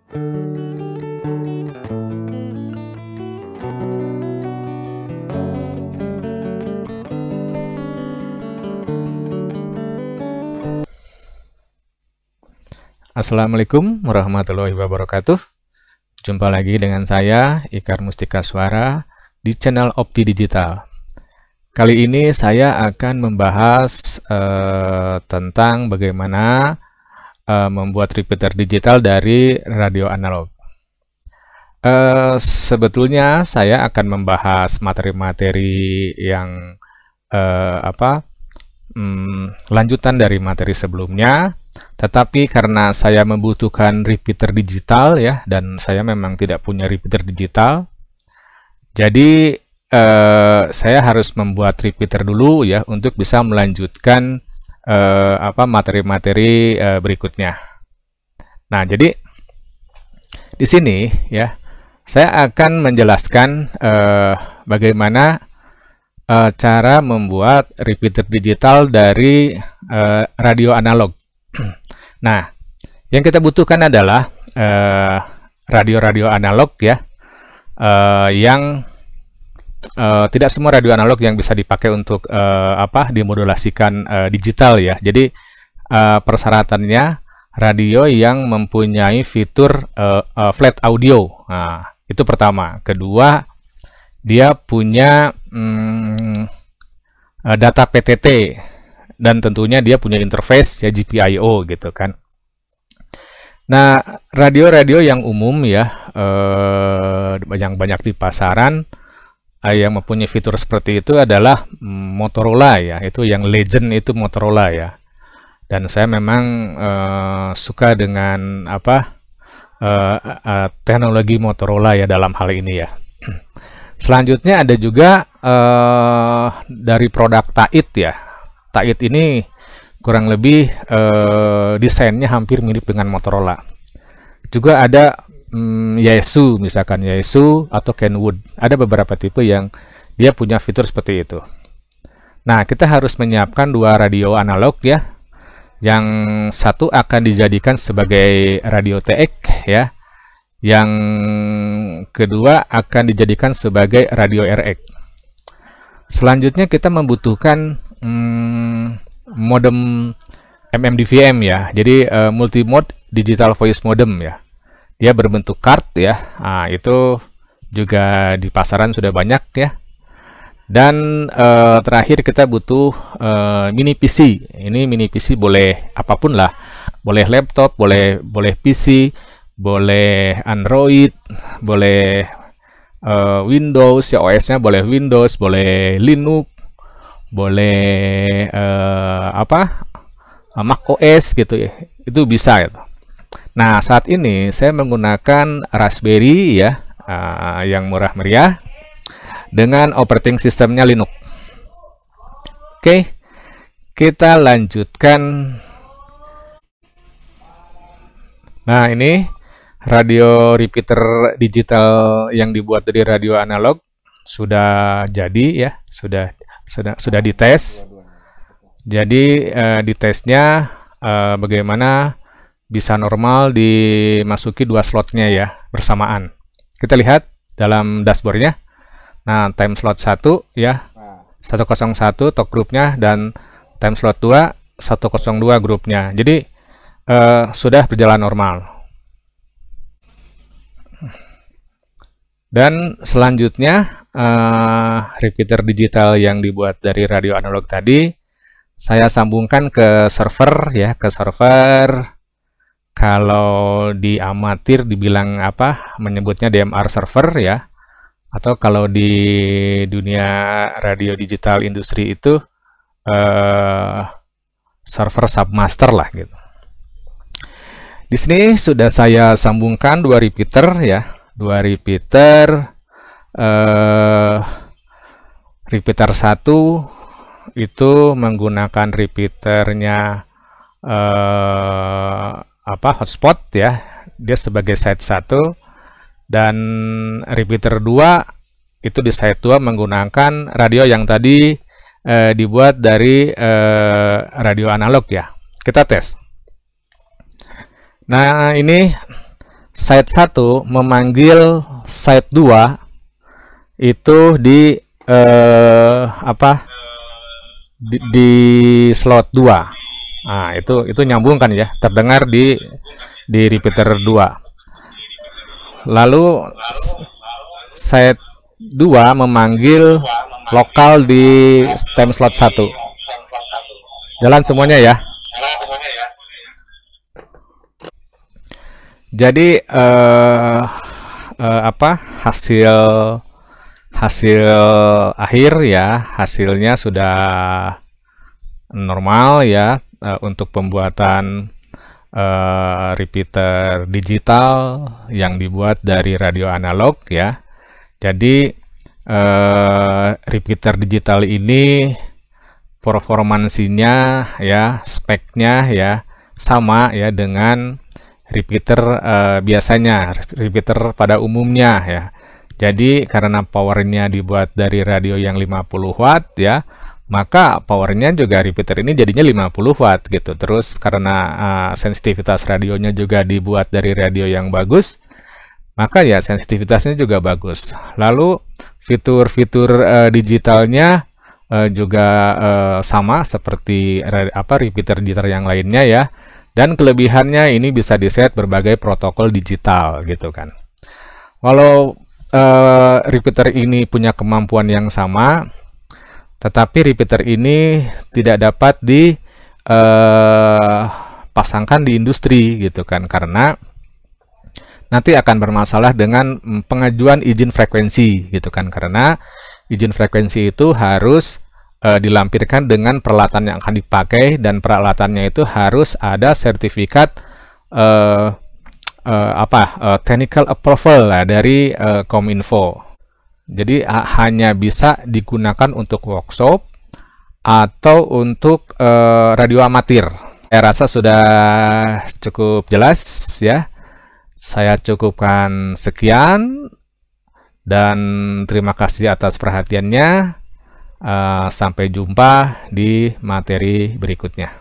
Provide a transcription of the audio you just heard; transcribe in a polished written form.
Assalamualaikum warahmatullahi wabarakatuh. Jumpa lagi dengan saya, Ikar Mustika Suara, di channel Opti Digital. Kali ini saya akan membahas tentang bagaimana membuat repeater digital dari radio analog. Sebetulnya saya akan membahas materi-materi yang lanjutan dari materi sebelumnya, tetapi karena saya membutuhkan repeater digital ya, dan saya memang tidak punya repeater digital, jadi saya harus membuat repeater dulu ya untuk bisa melanjutkan materi-materi berikutnya. Nah, jadi di sini ya saya akan menjelaskan bagaimana cara membuat repeater digital dari radio analog. Nah, yang kita butuhkan adalah radio-radio analog ya, yang tidak semua radio analog yang bisa dipakai untuk dimodulasikan digital ya. Jadi persyaratannya radio yang mempunyai fitur flat audio. Nah, itu pertama. Kedua, dia punya data PTT, dan tentunya dia punya interface ya GPIO gitu kan. Nah, radio-radio yang umum ya, yang banyak di pasaran yang mempunyai fitur seperti itu adalah Motorola ya, itu yang legend itu Motorola ya. Dan saya memang suka dengan teknologi Motorola ya dalam hal ini ya. Selanjutnya ada juga dari produk Tait ya. Tait ini kurang lebih desainnya hampir mirip dengan Motorola. Juga ada Yaesu, misalkan Yaesu atau Kenwood. Ada beberapa tipe yang dia punya fitur seperti itu. Nah, kita harus menyiapkan dua radio analog ya. Yang satu akan dijadikan sebagai radio TX ya. Yang kedua akan dijadikan sebagai radio RX. Selanjutnya kita membutuhkan modem MMDVM ya. Jadi multimode digital voice modem ya. Dia berbentuk card ya. Nah, itu juga di pasaran sudah banyak ya. Dan terakhir kita butuh mini PC. Ini mini PC boleh apapun lah. Boleh laptop, boleh PC, boleh Android, boleh Windows ya, OS-nya boleh Windows, boleh Linux, boleh Mac OS gitu ya. Itu bisa gitu. Nah, saat ini saya menggunakan Raspberry ya, yang murah meriah dengan operating sistemnya Linux. Oke, kita lanjutkan. Nah, ini radio repeater digital yang dibuat dari radio analog sudah jadi ya, sudah dites. Jadi ditesnya bagaimana bisa normal dimasuki dua slotnya ya bersamaan. Kita lihat dalam dashboardnya. Nah, time slot 1 ya 101 talk grupnya, dan time slot 2 102 grupnya. Jadi sudah berjalan normal. Dan selanjutnya repeater digital yang dibuat dari radio analog tadi saya sambungkan ke server ya, ke server. Kalau di amatir dibilang menyebutnya DMR server ya, atau kalau di dunia radio digital industri itu server submaster lah gitu. Di sini sudah saya sambungkan dua repeater ya, repeater 1 itu menggunakan repeaternya hotspot ya, dia sebagai site 1, dan repeater 2 itu di site 2 menggunakan radio yang tadi dibuat dari radio analog ya. Kita tes. Nah, ini site 1 memanggil site 2 itu di apa, di slot 2. Nah, itu nyambung kan ya, terdengar di repeater 2. Lalu site 2 memanggil lokal di time slot 1. Jalan semuanya ya. Jadi apa, hasil akhir ya, hasilnya sudah normal ya, untuk pembuatan repeater digital yang dibuat dari radio analog ya. Jadi repeater digital ini performansinya ya, speknya ya sama ya dengan repeater biasanya, repeater pada umumnya ya. Jadi karena powernya dibuat dari radio yang 50 watt ya, maka powernya juga repeater ini jadinya 50 watt gitu. Terus karena sensitivitas radionya juga dibuat dari radio yang bagus, maka ya sensitivitasnya juga bagus. Lalu fitur-fitur digitalnya juga sama seperti repeater digital yang lainnya ya. Dan kelebihannya ini bisa di-set berbagai protokol digital gitu kan. Walau repeater ini punya kemampuan yang sama, tetapi repeater ini tidak dapat dipasangkan di industri gitu kan, karena nanti akan bermasalah dengan pengajuan izin frekuensi gitu kan, karena izin frekuensi itu harus dilampirkan dengan peralatan yang akan dipakai, dan peralatannya itu harus ada sertifikat technical approval lah dari Kominfo. Jadi hanya bisa digunakan untuk workshop atau untuk radio amatir. Saya rasa sudah cukup jelas ya. Saya cukupkan sekian dan terima kasih atas perhatiannya. Sampai jumpa di materi berikutnya.